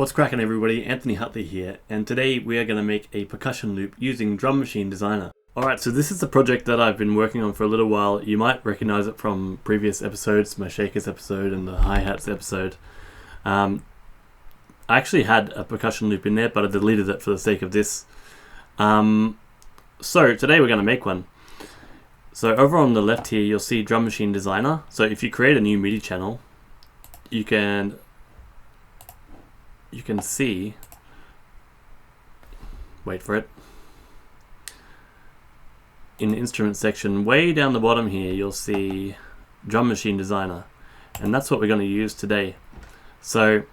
What's cracking, everybody? Anthony Hutley here, and today we are going to make a percussion loop using Drum Machine Designer. Alright, so this is the project that I've been working on for a little while. You might recognize it from previous episodes, my shakers episode and the hi-hats episode. I actually had a percussion loop in there, but I deleted it for the sake of this. So today we're going to make one. So over on the left here, you'll see Drum Machine Designer. So if you create a new Midi channel, you can see, wait for it, in the instrument section way down the bottom here you'll see Drum Machine Designer, and that's what we're going to use today. So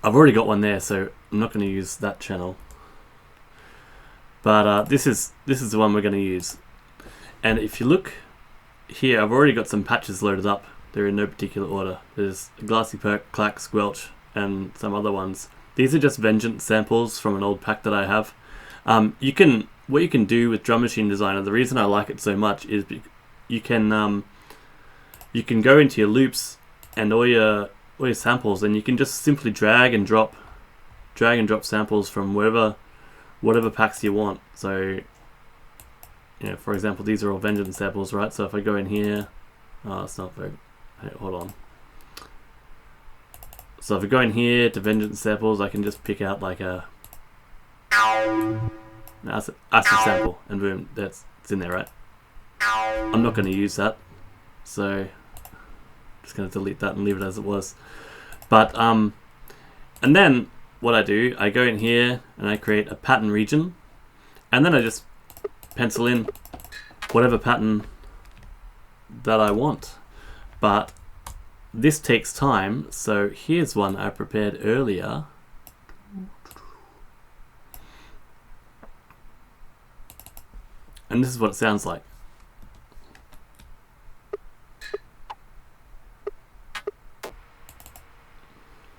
I've already got one there, so I'm not going to use that channel, but this is the one we're going to use. And if you look here, I've already got some patches loaded up. They're in no particular order. There's Glassy Perk, Clack, Squelch, and some other ones. These are just Vengeance samples from an old pack that I have. What you can do with Drum Machine Designer, the reason I like it so much is you can go into your loops and all your samples, and you can just simply drag and drop samples from whatever packs you want. So, for example, these are all Vengeance samples, right? So if I go in here, it's not very. Hey, hold on. So if I go in here to Vengeance samples, I can just pick out like a acid sample, and boom, it's in there, right? I'm not going to use that, so I'm just going to delete that and leave it as it was. But and then what I do, I go in here and I create a pattern region, and then I just pencil in whatever pattern that I want. But this takes time, so here's one I prepared earlier. And this is what it sounds like.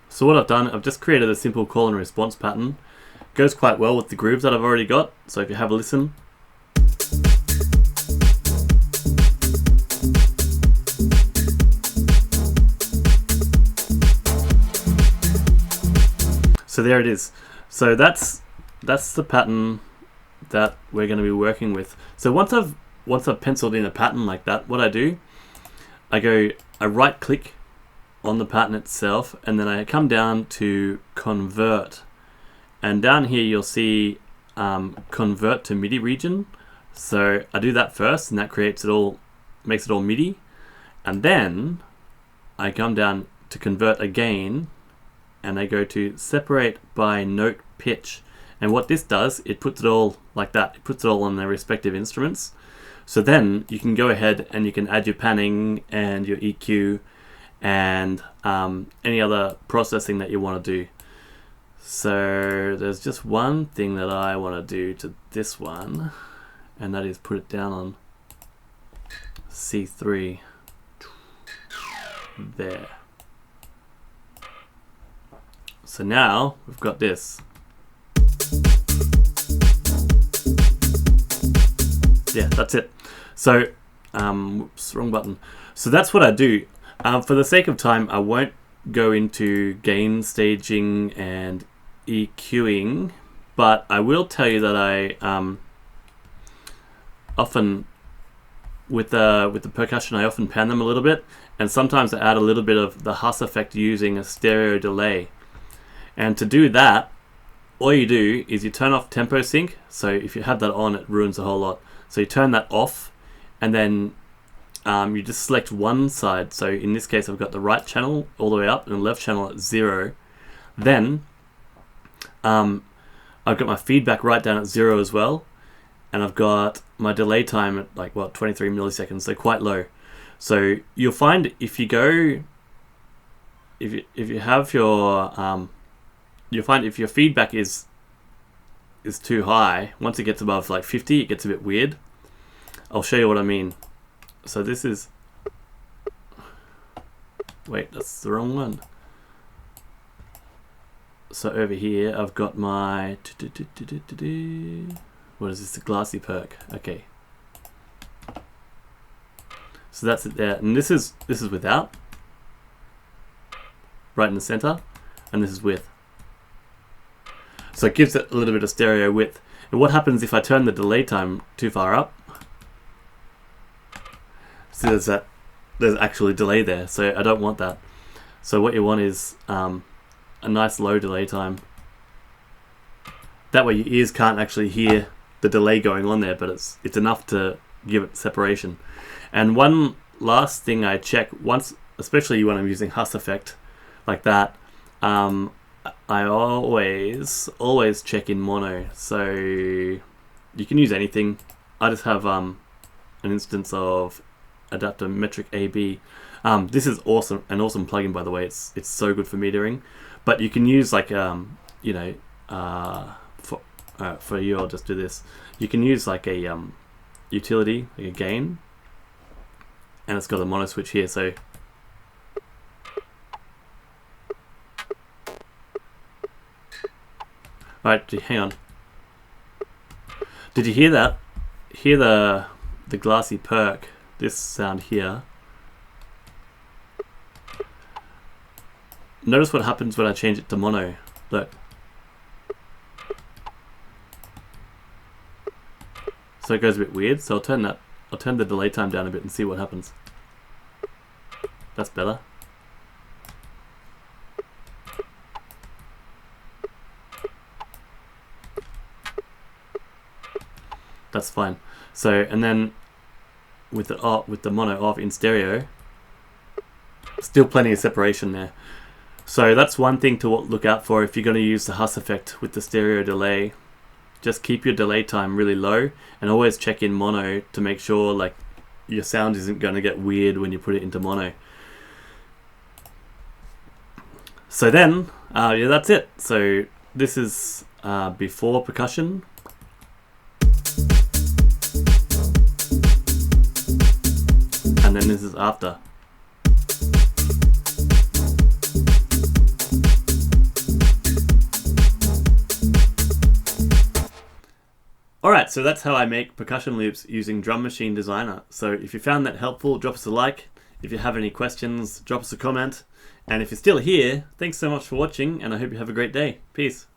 So what I've done, I've just created a simple call and response pattern. It goes quite well with the grooves that I've already got, so if you have a listen. So there it is. So that's the pattern that we're going to be working with. So once I've penciled in a pattern like that, what I do, I right click on the pattern itself, and then I come down to convert, and down here you'll see convert to MIDI region. So I do that first, and that makes it all MIDI, and then I come down to convert again, and I go to separate by note pitch. And what this does, it puts it all like that. It puts it all on their respective instruments. So then you can go ahead and you can add your panning and your EQ and any other processing that you want to do. So there's just one thing that I want to do to this one, and that is put it down on C3. There. So now we've got this. Yeah, that's it. So, whoops, wrong button. So that's what I do. For the sake of time, I won't go into gain staging and EQing, but I will tell you that I often, with the percussion, I often pan them a little bit, and sometimes I add a little bit of the HAAS effect using a stereo delay. And to do that, all you do is you turn off tempo sync. So if you have that on, it ruins a whole lot. So you turn that off, and then you just select one side. So in this case, I've got the right channel all the way up and the left channel at 0. Then I've got my feedback right down at 0 as well, and I've got my delay time at 23 milliseconds, so quite low. So you'll find if you have your you'll find if your feedback is too high, once it gets above 50, it gets a bit weird. I'll show you what I mean. So this is, wait, that's the wrong one. So over here I've got my, what is this, the Glassy Perk. Okay. So that's it there, and this is without, right in the center, and this is with. So it gives it a little bit of stereo width. And what happens if I turn the delay time too far up? So there's actually delay there, so I don't want that. So what you want is a nice low delay time. That way your ears can't actually hear the delay going on there, but it's enough to give it separation. And one last thing I check once, especially when I'm using HAAS effect like that, I always check in mono. So you can use anything. I just have an instance of adapter metric AB. This is awesome, an awesome plugin, by the way. It's so good for metering. But you can use like you know, for you, I'll just do this. You can use like a utility, like a gain, and it's got a mono switch here. So right, hang on. Did you hear that? Hear the glassy perk? This sound here. Notice what happens when I change it to mono. Look. So it goes a bit weird. So I'll turn the delay time down a bit and see what happens. That's better. That's fine. So, and then with the mono off in stereo, still plenty of separation there. So that's one thing to look out for if you're going to use the HAAS effect with the stereo delay. Just keep your delay time really low and always check in mono to make sure like your sound isn't going to get weird when you put it into mono. So then, yeah, that's it. So this is before percussion. And then this is after. Alright, so that's how I make percussion loops using Drum Machine Designer. So if you found that helpful, drop us a like. If you have any questions, drop us a comment. And if you're still here, thanks so much for watching, and I hope you have a great day. Peace.